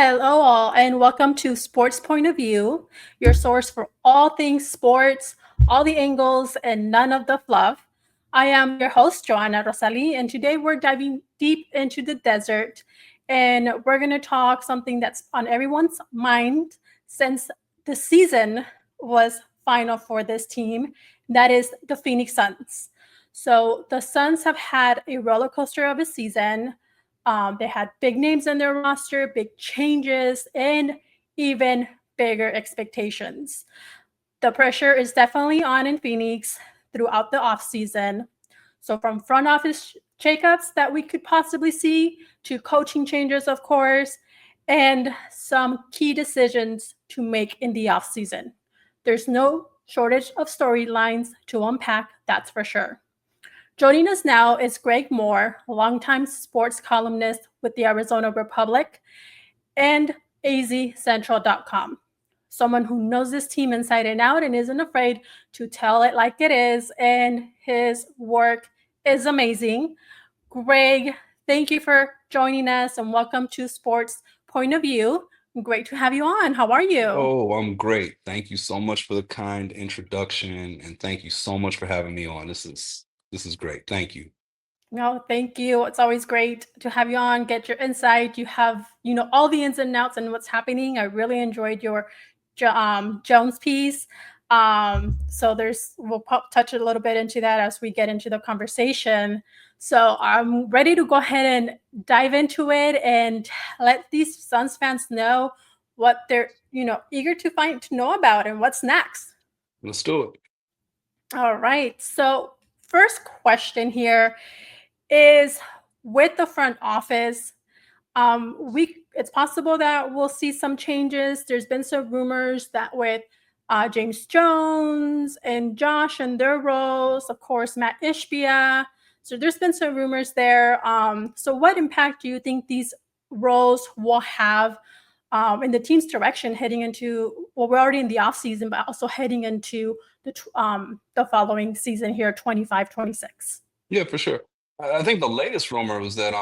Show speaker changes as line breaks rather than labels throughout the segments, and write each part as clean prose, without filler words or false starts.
Hello, all, and welcome to Sports Point of View, your source for all things sports, all the angles, and none of the fluff. I am your host, Joanna Rosali, and today we're diving deep into the desert, and we're going to talk something that's on everyone's mind since the season was final for this team. That is the Phoenix Suns. So the Suns have had a roller coaster of a season. They had big names in their roster, big changes, and even bigger expectations. The pressure is definitely on in Phoenix throughout the offseason. So, from front office shakeups that we could possibly see to coaching changes, of course, and some key decisions to make in the offseason. There's no shortage of storylines to unpack, that's for sure. Joining us now is Greg Moore, a longtime sports columnist with the Arizona Republic and azcentral.com. Someone who knows this team inside and out and isn't afraid to tell it like it is, and his work is amazing. Greg, thank you for joining us and welcome to Sports Point of View. Great to have you on. How are you?
Oh, I'm great. Thank you so much for the kind introduction, and thank you so much for having me on. This is great. Thank you.
No, thank you. It's always great to have you on, get your insight. You have, all the ins and outs and what's happening. I really enjoyed your Jones piece. So we'll touch a little bit into that as we get into the conversation. So I'm ready to go ahead and dive into it and let these Suns fans know what they're, eager to know about and what's next.
Let's do it.
All right. So first question here is with the front office. We it's possible that we'll see some changes. There's been some rumors that with James Jones and Josh and their roles, of course, Matt Ishbia. So there's been some rumors there. So what impact do you think these roles will have in the team's direction heading into? Well, we're already in the off season, but also heading into the following season here, 25-26.
Yeah, for sure. I think the latest rumor was that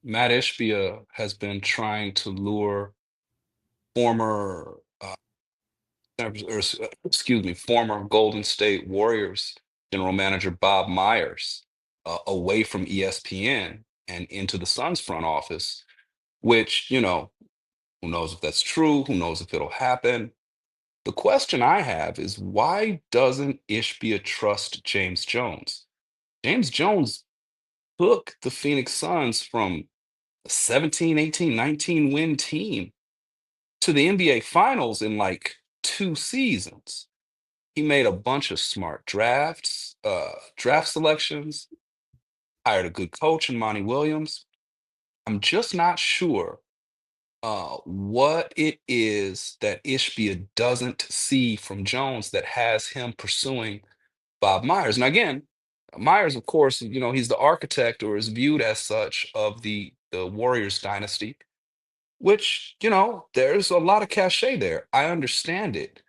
Matt Ishbia has been trying to lure former excuse me, former Golden State Warriors general manager Bob Myers away from ESPN and into the Suns front office, which, who knows if that's true, who knows if it'll happen. The question I have is why doesn't Ishbia trust James Jones? James Jones took the Phoenix Suns from a 17, 18, 19 win team to the NBA Finals in like 2 seasons. He made a bunch of smart draft selections, hired a good coach in Monty Williams. I'm just not sure what it is that Ishbia doesn't see from Jones that has him pursuing Bob Myers. And again, Myers, of course, he's the architect or is viewed as such of the Warriors dynasty, which, there's a lot of cachet there. I understand it,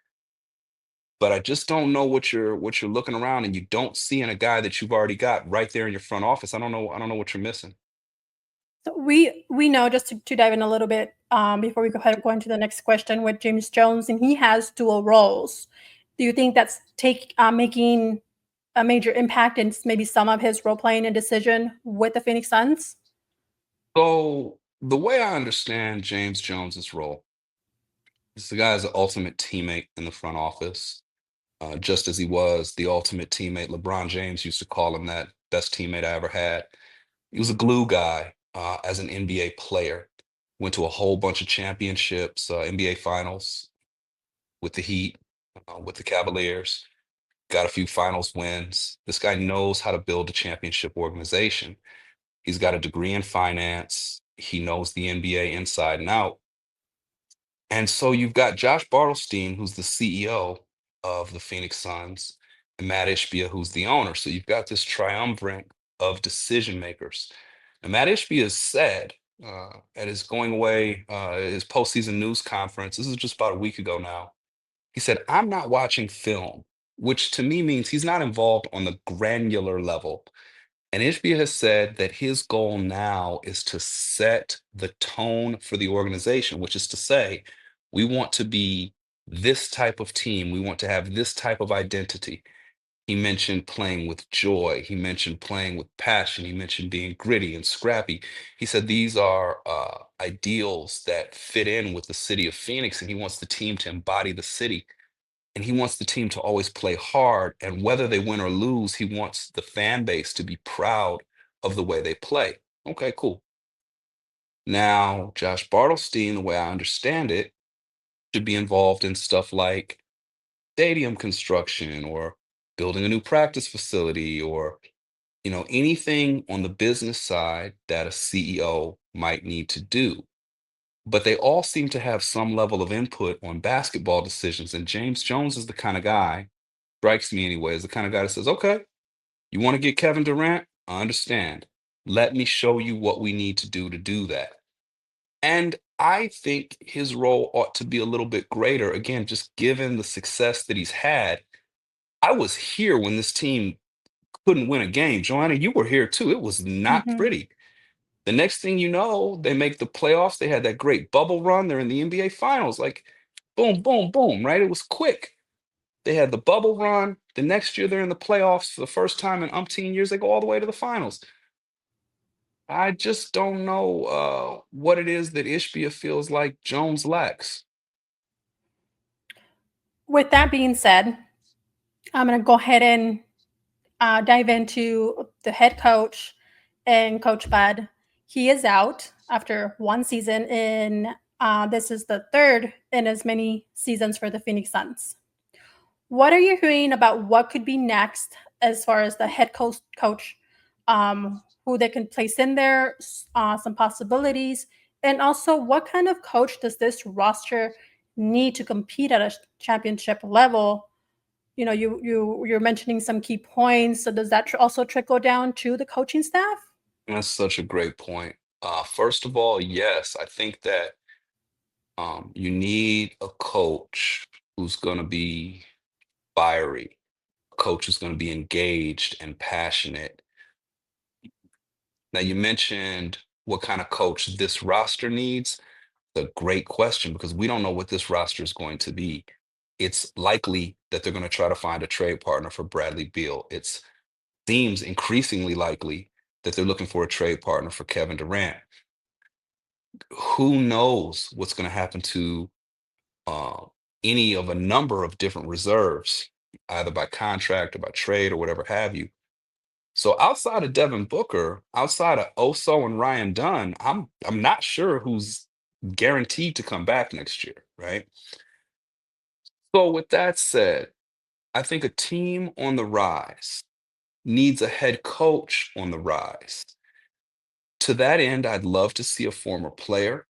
but I just don't know what you're looking around and you don't see in a guy that you've already got right there in your front office. I don't know what you're missing.
So we know just to dive in a little bit before we go into the next question with James Jones, and he has dual roles. Do you think that's making a major impact in maybe some of his role playing and decision with the Phoenix Suns?
So the way I understand James Jones's role is the guy is the ultimate teammate in the front office, just as he was the ultimate teammate. LeBron James used to call him that best teammate I ever had. He was a glue guy as an NBA player. Went to a whole bunch of championships, NBA finals with the Heat, with the Cavaliers, got a few finals wins. This guy knows how to build a championship organization. He's got a degree in finance. He knows the NBA inside and out. And so you've got Josh Bartlestein, who's the CEO of the Phoenix Suns, and Matt Ishbia, who's the owner. So you've got this triumvirate of decision makers. And Matt Ishbia has said at his going away, his postseason news conference, this is just about a week ago now. He said, I'm not watching film, which to me means he's not involved on the granular level. And Ishbia has said that his goal now is to set the tone for the organization, which is to say, we want to be this type of team. We want to have this type of identity. He mentioned playing with joy. He mentioned playing with passion. He mentioned being gritty and scrappy. He said these are ideals that fit in with the city of Phoenix, and he wants the team to embody the city. And he wants the team to always play hard. And whether they win or lose, he wants the fan base to be proud of the way they play. Okay, cool. Now, Josh Bartlestein, the way I understand it, should be involved in stuff like stadium construction or building a new practice facility or anything on the business side that a CEO might need to do. But they all seem to have some level of input on basketball decisions. And James Jones is the kind of guy, strikes me anyway, is the kind of guy that says, okay, you want to get Kevin Durant? I understand. Let me show you what we need to do that. And I think his role ought to be a little bit greater. Again, just given the success that he's had. I was here when this team couldn't win a game. Joanna, you were here too. It was not
Mhm.
pretty. The next thing you know, they make the playoffs. They had that great bubble run. They're in the NBA finals. Like, boom, boom, boom, right? It was quick. They had the bubble run. The next year, they're in the playoffs for the first time in umpteen years. They go all the way to the finals. I just don't know what it is that Ishbia feels like Jones lacks.
With that being said, I'm going to go ahead and dive into the head coach and Coach Bud. He is out after one season in this is the third in as many seasons for the Phoenix Suns. What are you hearing about what could be next as far as the head coach, who they can place in there, some possibilities, and also what kind of coach does this roster need to compete at a championship level? You're mentioning some key points. So does that also trickle down to the coaching staff?
That's such a great point. First of all, yes, I think that you need a coach who's going to be fiery, a coach who's going to be engaged and passionate. Now, you mentioned what kind of coach this roster needs. A great question because we don't know what this roster is going to be. It's likely that they're going to try to find a trade partner for Bradley Beal. It seems increasingly likely that they're looking for a trade partner for Kevin Durant. Who knows what's going to happen to uh, any of a number of different reserves, either by contract or by trade or whatever have you. So outside of Devin Booker, outside of Oso and Ryan Dunn, I'm not sure who's guaranteed to come back next year, right? So with that said, I think a team on the rise needs a head coach on the rise. To that end, I'd love to see a former player,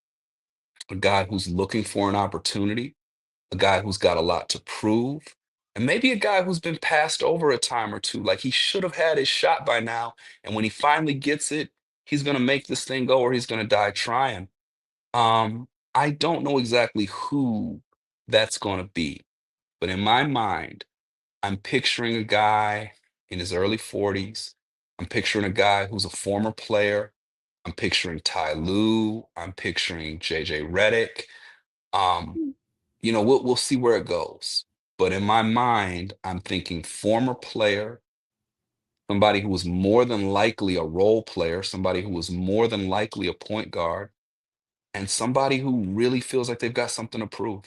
a guy who's looking for an opportunity, a guy who's got a lot to prove, and maybe a guy who's been passed over a time or two. Like he should have had his shot by now. And when he finally gets it, he's going to make this thing go or he's going to die trying. I don't know exactly who that's going to be, but in my mind, I'm picturing a guy in his early 40s. I'm picturing a guy who's a former player. I'm picturing Ty Lue. I'm picturing JJ Redick. Um, we'll see where it goes. But in my mind, I'm thinking former player, somebody who was more than likely a role player, somebody who was more than likely a point guard, and somebody who really feels like they've got something to prove.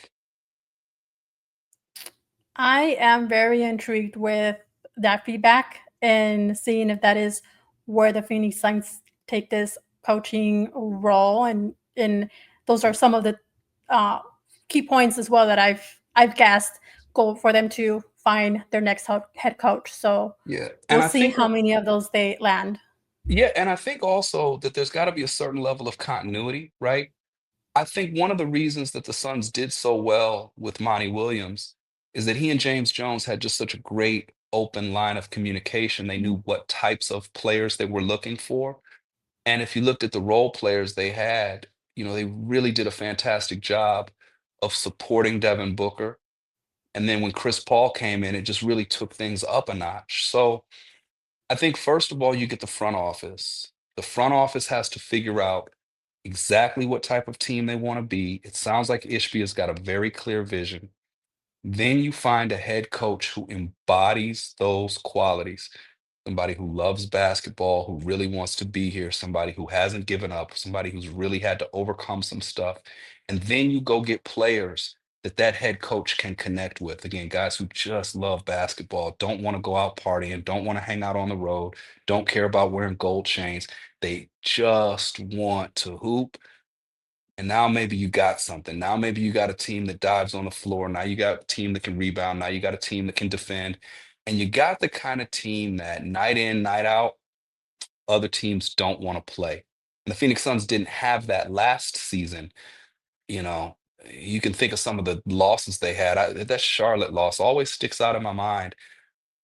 I am very intrigued with that feedback and seeing if that is where the Phoenix Suns take this coaching role, and those are some of the uh, key points as well that I've guessed go for them to find their next head coach. So
Yeah. And
we'll
I
see
think,
how many of those they land.
yeah, and I think also that there's got to be a certain level of continuity, right? I think one of the reasons that the Suns did so well with Monty Williams is that he and James Jones had just such a great open line of communication. They knew what types of players they were looking for. And if you looked at the role players they had, they really did a fantastic job of supporting Devin Booker. And then when Chris Paul came in, it just really took things up a notch. So I think first of all, you get the front office. The front office has to figure out exactly what type of team they want to be. It sounds like Ishbia has got a very clear vision. Then you find a head coach who embodies those qualities. Somebody who loves basketball, who really wants to be here, somebody who hasn't given up, somebody who's really had to overcome some stuff. And then you go get players that that head coach can connect with. Again, guys who just love basketball, don't want to go out partying, don't want to hang out on the road, don't care about wearing gold chains. They just want to hoop. And now maybe you got something. Now maybe you got a team that dives on the floor. Now you got a team that can rebound. Now you got a team that can defend. And you got the kind of team that night in, night out, other teams don't want to play. And the Phoenix Suns didn't have that last season. You know, you can think of some of the losses they had. That Charlotte loss always sticks out in my mind.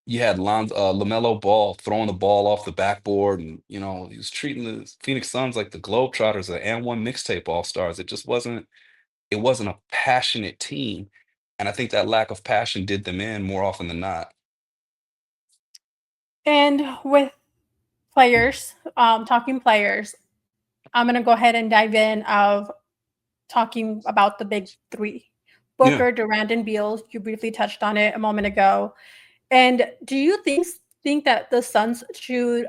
You had LaMelo Ball throwing the ball off the backboard, and he was treating the Phoenix Suns like the Globetrotters or and one mixtape All Stars. It wasn't a passionate team, and I think that lack of passion did them in more often than not.
And with players, talking players, I'm gonna go ahead and dive in of talking about the big three:
Yeah.
Booker, Durant, and Beal. You briefly touched on it a moment ago. And do you think that the Suns should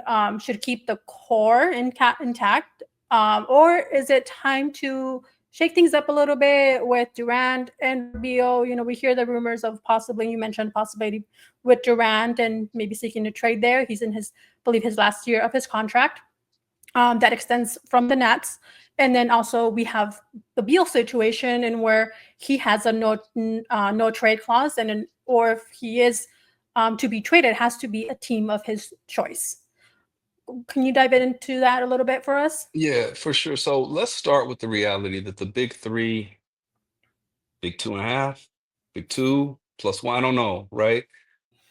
keep the core intact, or is it time to shake things up a little bit with Durant and Beal? We hear the rumors of possibly, you mentioned possibility with Durant and maybe seeking to trade there. He's in his, I believe, his last year of his contract that extends from the Nets. And then also we have the Beal situation, and where he has a no trade clause, or if he is to be traded, it has to be a team of his choice. Can you dive into that a little bit for us?
Yeah, for sure. So let's start with the reality that the big three, big two and a half, big two plus one, I don't know, right?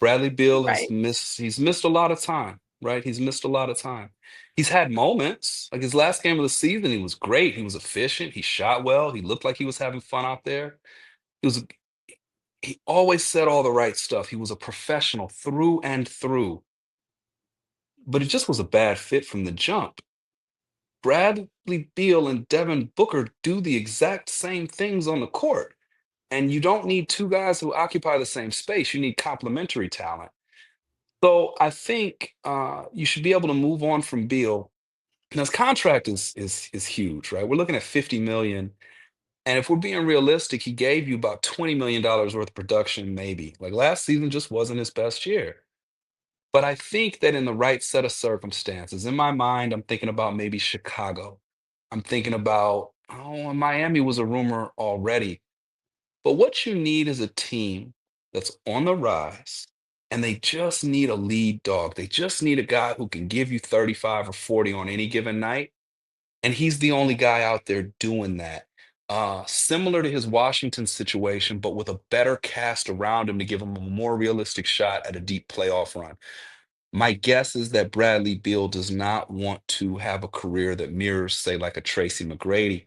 Bradley Beal
Right.
he's missed a lot of time, right? He's missed a lot of time. He's had moments, like his last game of the season, he was great. He was efficient. He shot well. He looked like he was having fun out there. He was, he always said all the right stuff. He was a professional through and through, but it just was a bad fit from the jump. Bradley Beal and Devin Booker do the exact same things on the court. And you don't need two guys who occupy the same space. You need complementary talent. So I think you should be able to move on from Beal. Now his contract is huge, right? We're looking at 50 million. And if we're being realistic, he gave you about $20 million worth of production, maybe. Like last season just wasn't his best year. But I think that in the right set of circumstances, in my mind, I'm thinking about maybe Chicago. I'm thinking about, oh, Miami was a rumor already. But what you need is a team that's on the rise, and they just need a lead dog. They just need a guy who can give you 35 or 40 on any given night. And he's the only guy out there doing that. Similar to his Washington situation, but with a better cast around him to give him a more realistic shot at a deep playoff run. My guess is that Bradley Beal does not want to have a career that mirrors, say, like a Tracy McGrady,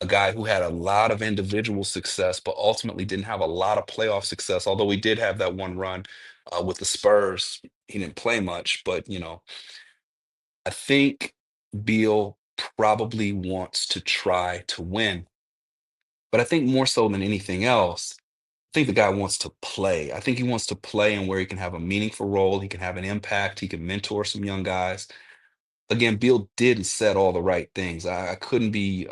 a guy who had a lot of individual success, but ultimately didn't have a lot of playoff success. Although he did have that one run with the Spurs, he didn't play much. But I think Beal probably wants to try to win. But I think more so than anything else, I think the guy wants to play. I think he wants to play and where he can have a meaningful role, he can have an impact, he can mentor some young guys. Again, Beal did and said all the right things. I couldn't be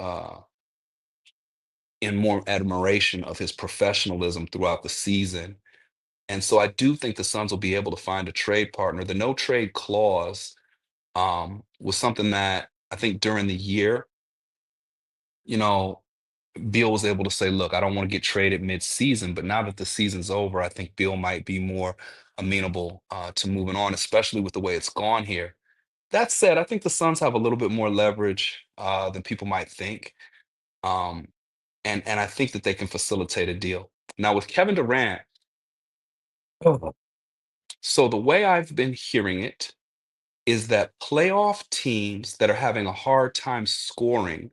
in more admiration of his professionalism throughout the season. And so I do think the Suns will be able to find a trade partner. The no trade clause was something that I think during the year, you know, Beal was able to say, look, I don't want to get traded mid-season, but now that the season's over, I think Beal might be more amenable to moving on, especially with the way it's gone here. That said, I think the Suns have a little bit more leverage than people might think. Um, and I think that they can facilitate a deal. Now with Kevin Durant, oh, so the way I've been hearing it is that playoff teams that are having a hard time scoring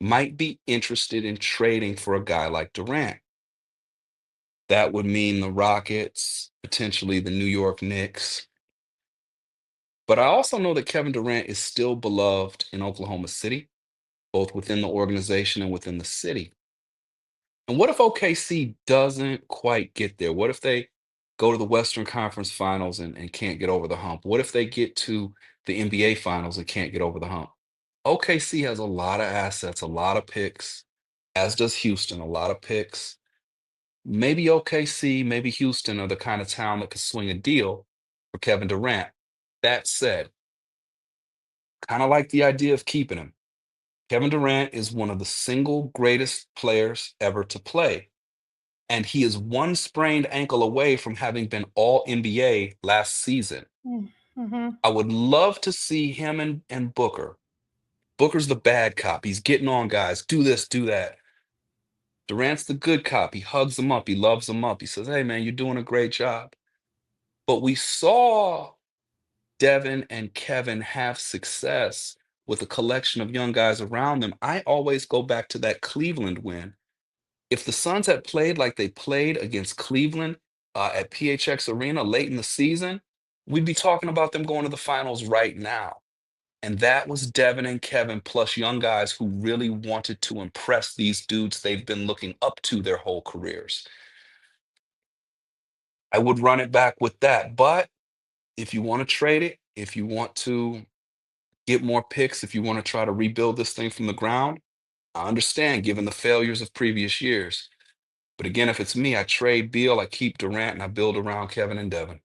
might be interested in trading for a guy like Durant. That would mean the Rockets, potentially the New York Knicks. But I also know that Kevin Durant is still beloved in Oklahoma City, both within the organization and within the city. And what if OKC doesn't quite get there? What if they go to the Western Conference Finals and can't get over the hump? What if they get to the NBA Finals and can't get over the hump? OKC has a lot of assets, a lot of picks, as does Houston, a lot of picks. Maybe OKC, maybe Houston are the kind of town that could swing a deal for Kevin Durant. That said, kind of like the idea of keeping him. Kevin Durant is one of the single greatest players ever to play. And he is one sprained ankle away from having been all NBA last season.
Mm-hmm.
I would love to see him and Booker. Booker's the bad cop. He's getting on guys. Do this, do that. Durant's the good cop. He hugs them up. He loves them up. He says, hey, man, you're doing a great job. But we saw Devin and Kevin have success with a collection of young guys around them. I always go back to that Cleveland win. If the Suns had played like they played against Cleveland at PHX Arena late in the season, we'd be talking about them going to the finals right now. And that was Devin and Kevin plus young guys who really wanted to impress these dudes they've been looking up to their whole careers. I would run it back with that. But if you want to trade it, if you want to get more picks, if you want to try to rebuild this thing from the ground, I understand given the failures of previous years. But again, if it's me, I trade Beal, I keep Durant, and I build around Kevin and Devin.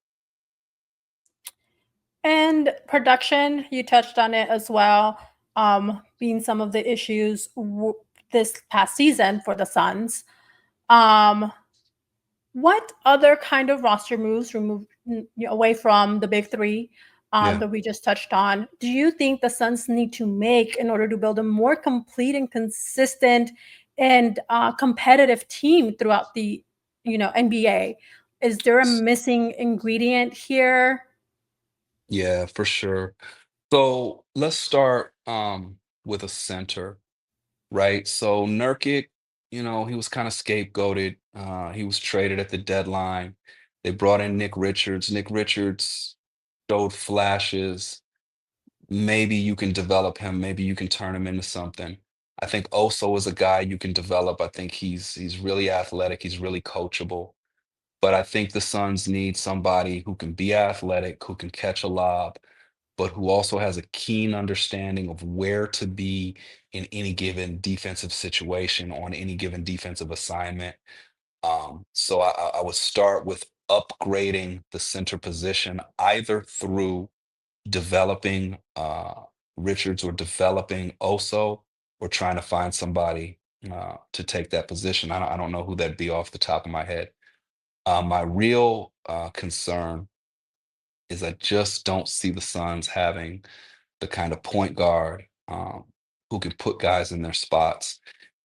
And production, you touched on it as well, being some of the issues this past season for the Suns. Um, what other kind of roster moves away from the big three
Yeah.
that we just touched on do you think the Suns need to make in order to build a more complete and consistent and competitive team throughout the NBA? Is there a missing ingredient here?
Yeah, for sure. So let's start with a center, right? So Nurkic, he was kind of scapegoated. He was traded at the deadline. They brought in Nick Richards. Nick Richards showed flashes. Maybe you can develop him. Maybe you can turn him into something. I think Oso is a guy you can develop. I think he's really athletic. He's really coachable. But I think the Suns need somebody who can be athletic, who can catch a lob, but who also has a keen understanding of where to be in any given defensive situation on any given defensive assignment. So I would start with upgrading the center position either through developing Richards or developing Oso or trying to find somebody to take that position. I don't know who that'd be off the top of my head. My real concern is I just don't see the Suns having the kind of point guard who can put guys in their spots.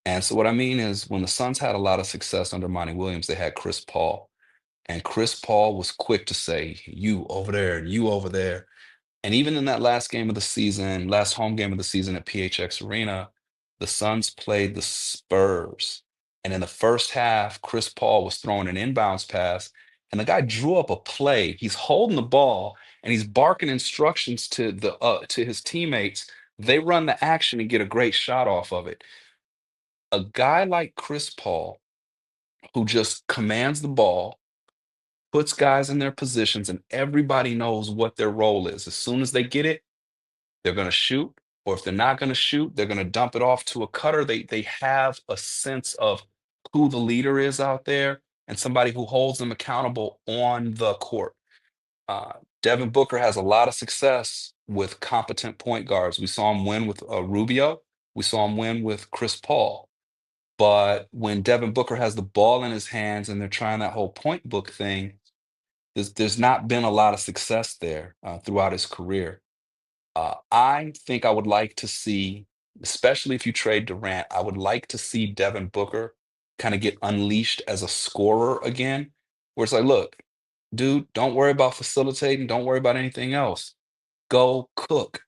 And so what I mean is when the Suns had a lot of success under Monty Williams, they had Chris Paul. And Chris Paul was quick to say, you over there and you over there. And even in that last game of the season, last home game of the season at PHX Arena, the Suns played the Spurs. And in the first half, Chris Paul was throwing an inbounds pass, and the guy drew up a play. He's holding the ball and he's barking instructions to his teammates. They run the action and get a great shot off of it. A guy like Chris Paul, who just commands the ball, puts guys in their positions, and everybody knows what their role is. As soon as they get it, they're going to shoot, or if they're not going to shoot, they're going to dump it off to a cutter. They have a sense of who the leader is out there and somebody who holds them accountable on the court. Uh, Devin Booker has a lot of success with competent point guards. We saw him win with Rubio. We saw him win with Chris Paul. But when Devin Booker has the ball in his hands and they're trying that whole point book thing, there's not been a lot of success there throughout his career. I think I would like to see, especially if you trade Durant, I would like to see Devin Booker kind of get unleashed as a scorer again, where it's like, look, dude, don't worry about facilitating, don't worry about anything else. Go cook.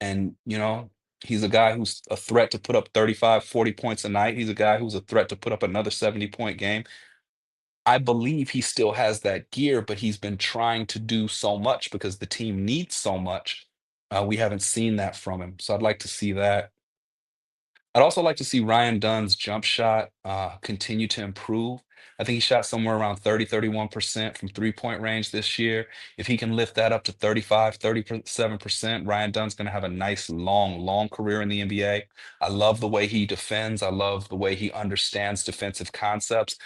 And, he's a guy who's a threat to put up 35, 40 points a night. He's a guy who's a threat to put up another 70-point game. I believe he still has that gear, but he's been trying to do so much because the team needs so much. We haven't seen that from him. So I'd like to see that. I'd also like to see Ryan Dunn's jump shot continue to improve. I think he shot somewhere around 30, 31% from 3-point range this year. If he can lift that up to 35, 37%, Ryan Dunn's going to have a nice, long, long career in the NBA. I love the way he defends. I love the way he understands defensive concepts.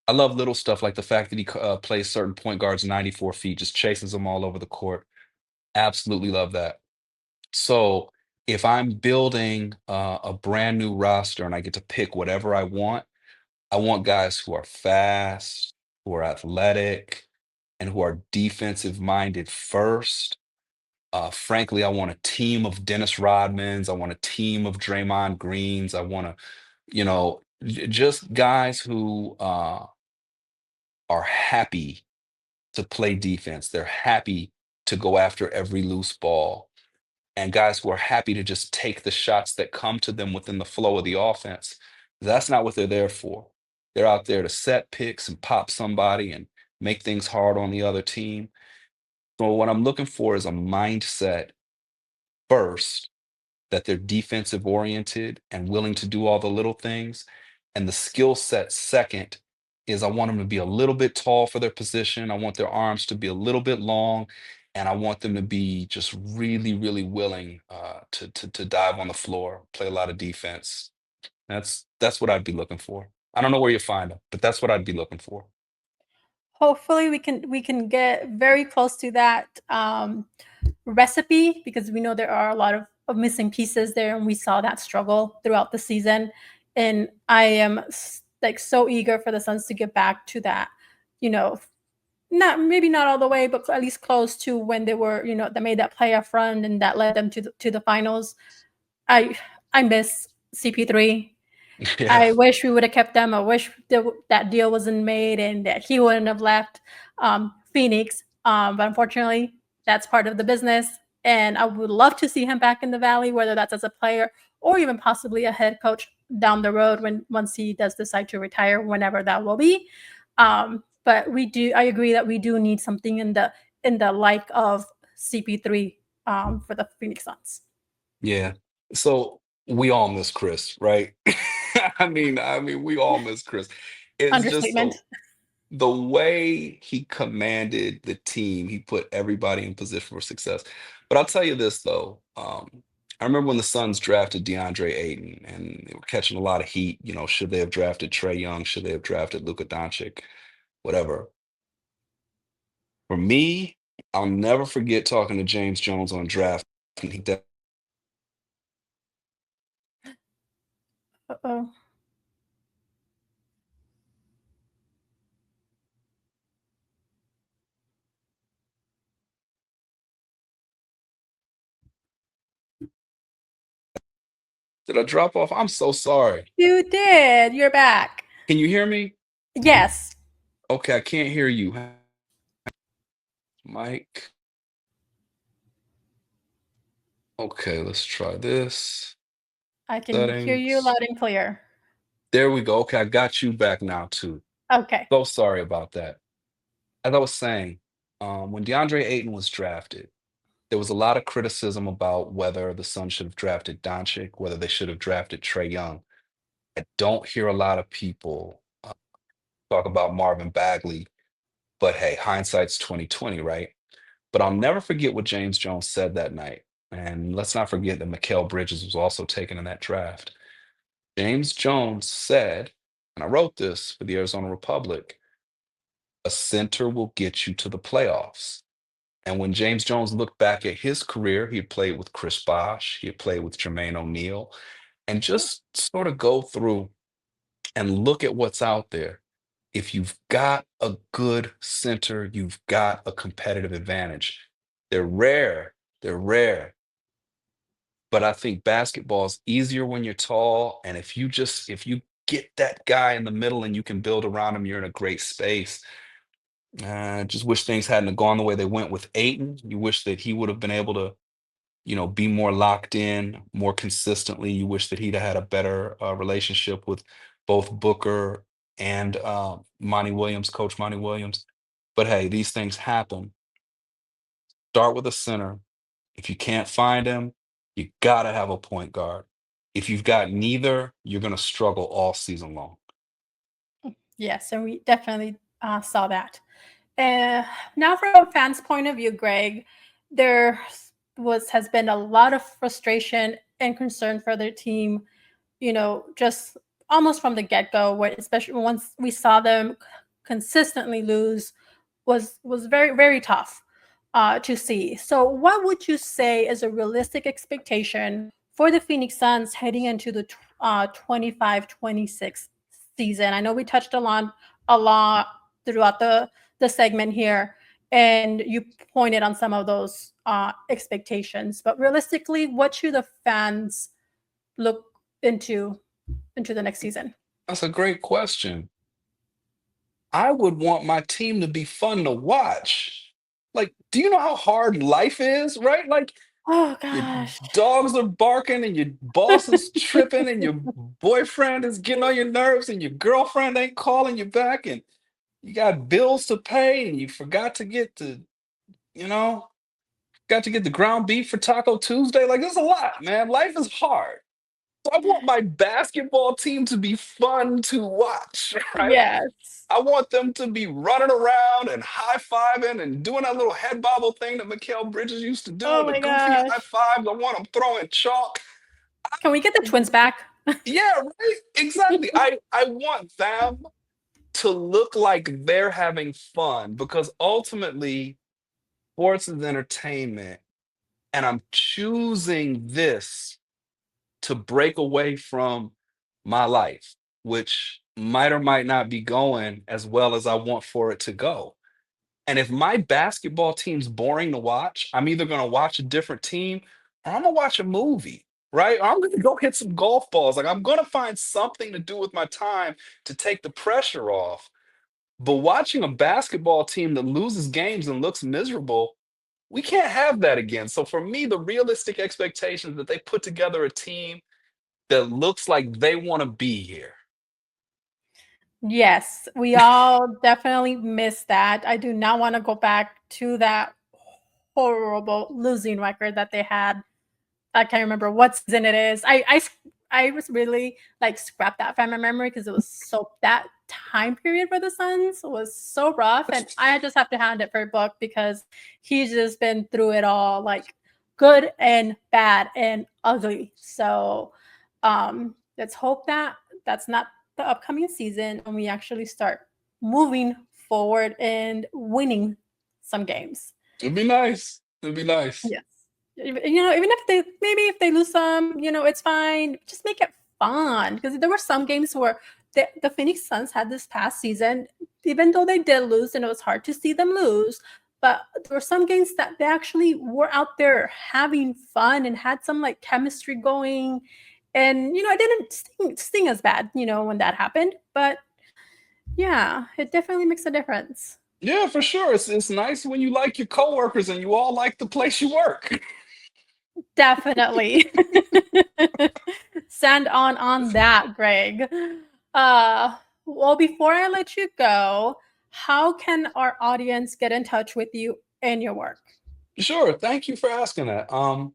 I love little stuff like the fact that he plays certain point guards 94 feet, just chases them all over the court. Absolutely love that. So if I'm building a brand new roster and I get to pick whatever I want guys who are fast, who are athletic, and who are defensive minded first. Frankly, I want a team of Dennis Rodmans. I want a team of Draymond Greens. I want to, just guys who are happy to play defense. They're happy to go after every loose ball, and guys who are happy to just take the shots that come to them within the flow of the offense. That's not what they're there for. They're out there to set picks and pop somebody and make things hard on the other team. So what I'm looking for is a mindset first, that they're defensive oriented and willing to do all the little things. And the skill set second is I want them to be a little bit tall for their position. I want their arms to be a little bit long. And I want them to be just really, really willing to dive on the floor, play a lot of defense. That's what I'd be looking for. I don't know where you find them, but that's what I'd be looking for.
Hopefully, we can get very close to that recipe, because we know there are a lot of missing pieces there, and we saw that struggle throughout the season. And I am like so eager for the Suns to get back to that, you know, not maybe not all the way, but at least close to when they were, they made that playoff run and that led them to the finals. I I miss CP3.
Yeah.
I wish we would have kept them. I wish that deal wasn't made and that he wouldn't have left Phoenix. But unfortunately, that's part of the business. And I would love to see him back in the Valley, whether that's as a player or even possibly a head coach down the road when once he does decide to retire, whenever that will be. But we do. I agree that we do need something in the like of CP3 for the Phoenix Suns.
Yeah. So we all miss Chris, right? I mean, we all miss Chris. It's just
Understatement.
the way he commanded the team, he put everybody in position for success. But I'll tell you this though, I remember when the Suns drafted DeAndre Ayton, and they were catching a lot of heat. Should they have drafted Trey Young? Should they have drafted Luka Doncic? Whatever. For me, I'll never forget talking to James Jones on draft. And
Uh-oh.
did I drop off? I'm so sorry.
You did. You're back.
Can you hear me?
Yes,
Okay, I can't hear you. Mike. Okay, let's try this.
I can hear you
Settings.
loud and clear.
There we go. Okay, I got you back now too.
Okay.
So sorry about that. As I was saying, when DeAndre Ayton was drafted, there was a lot of criticism about whether the Suns should have drafted Doncic, whether they should have drafted Trey Young. I don't hear a lot of people talk about Marvin Bagley, but hey, hindsight's 2020, right? But I'll never forget what James Jones said that night. And let's not forget that Mikal Bridges was also taken in that draft. James Jones said, and I wrote this for the Arizona Republic, a center will get you to the playoffs. And when James Jones looked back at his career, he had played with Chris Bosh, he had played with Jermaine O'Neal, and just sort of go through and look at what's out there. If you've got a good center, you've got a competitive advantage. They're rare. They're rare. But I think basketball is easier when you're tall. And if you get that guy in the middle and you can build around him, you're in a great space. Just wish things hadn't have gone the way they went with Aiton. You wish that he would have been able to, be more locked in, more consistently. You wish that he'd have had a better relationship with both Booker and Monty Williams, Coach Monty Williams. But hey, these things happen. Start with a center. If you can't find him, you gotta have a point guard. If you've got neither, you're gonna struggle all season long.
Yes, and we definitely saw that. Uh, Now, from a fan's point of view, Greg, there has been a lot of frustration and concern for their team. Just almost from the get go, where especially once we saw them consistently lose, was very very tough to see. So, what would you say is a realistic expectation for the Phoenix Suns heading into the 25-26 season? I know we touched on a lot throughout the segment here, and you pointed on some of those expectations. But realistically, what should the fans look into the next season?
That's a great question. I would want my team to be fun to watch. Like, do you know how hard life is, right? Like,
Oh
your
gosh.
dogs are barking and your boss is tripping and your boyfriend is getting on your nerves and your girlfriend ain't calling you back and you got bills to pay and you forgot to get you know, the ground beef for Taco Tuesday. Like, there's a lot, man. Life is hard. So I want my basketball team to be fun to watch, right?
Yes.
I want them to be running around and high-fiving and doing that little head bobble thing that Mikal Bridges used to do,
Oh
the
my
goofy high
gosh.
fives. I want them throwing chalk.
Can we get the twins back?
Yeah, right. Exactly. I want them to look like they're having fun because ultimately sports is entertainment, and I'm choosing this to break away from my life, which might or might not be going as well as I want for it to go. And if my basketball team's boring to watch, I'm either going to watch a different team or I'm going to watch a movie, right? Or I'm going to go hit some golf balls. Like, I'm going to find something to do with my time to take the pressure off. But watching a basketball team that loses games and looks miserable, we can't have that again. So for me, the realistic expectation is that they put together a team that looks like they want to be here.
Yes, we all definitely miss that. I do not want to go back to that horrible losing record that they had. I can't remember what season it is. I was really like scrapped that from my memory because it was so that time period for the Suns was so rough, and I just have to hand it for Book because he's just been through it all, like good and bad and ugly. So, let's hope that that's not the upcoming season, and we actually start moving forward and winning some games.
It'd be nice. It'd be nice.
Yes. Even if they maybe if they lose some, it's fine. Just make it fun because there were some games where the Phoenix Suns had this past season, even though they did lose and it was hard to see them lose. But there were some games that they actually were out there having fun and had some like chemistry going. And it didn't sting as bad, when that happened. But yeah, it definitely makes a difference.
Yeah, for sure. It's nice when you like your coworkers and you all like the place you work.
Definitely. Send on that, Greg. Well, before I let you go, how can our audience get in touch with you and your work?
Sure. Thank you for asking that. I'm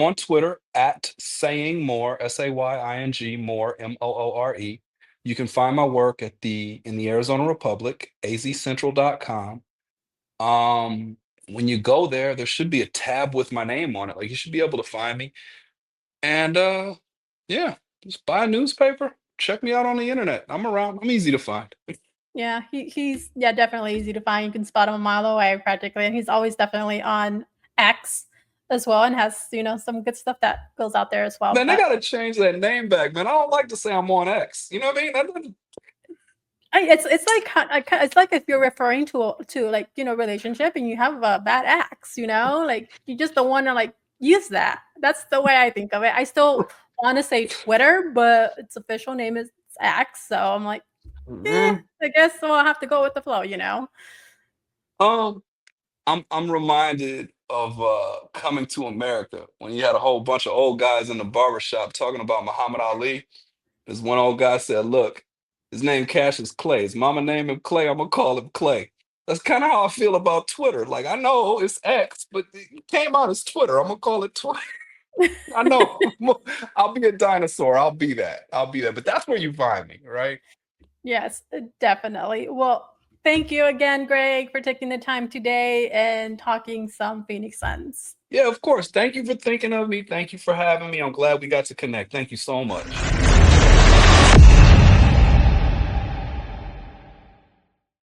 on Twitter at saying more, SAYING more, MOORE. You can find my work at the in the Arizona Republic, azcentral.com. When you go there, there should be a tab with my name on it. Like, you should be able to find me. And yeah, just buy a newspaper. Check me out on the internet. I'm around. I'm easy to find.
Yeah, he's definitely easy to find. You can spot him a mile away practically, and he's always definitely on X as well, and has some good stuff that goes out there as well.
Man, they
But
gotta change that name back, man. I don't like to say I'm on X. You know what I mean?
it's like it's like if you're referring to like relationship and you have a bad ex, like you just don't want to like use that. That's the way I think of it. I still want to say Twitter, but its official name is X, so I'm like,
Mm,
I guess we'll have to go with the flow.
um, I'm reminded of Coming to America when you had a whole bunch of old guys in the barber shop talking about Muhammad Ali. This one old guy said, "Look, His name Cassius Clay. His mama named him Clay. I'm gonna call him Clay. That's kind of how I feel about Twitter. Like I know it's X, but it came out as Twitter. I'm gonna call it Twitter. I know. I'll be a dinosaur. I'll be that. I'll be that. But that's where you find me, right?
Yes, definitely. Well, thank you again, Greg, for taking the time today and talking some Phoenix Suns.
Yeah, of course. Thank you for thinking of me. Thank you for having me. I'm glad we got to connect. Thank you so much.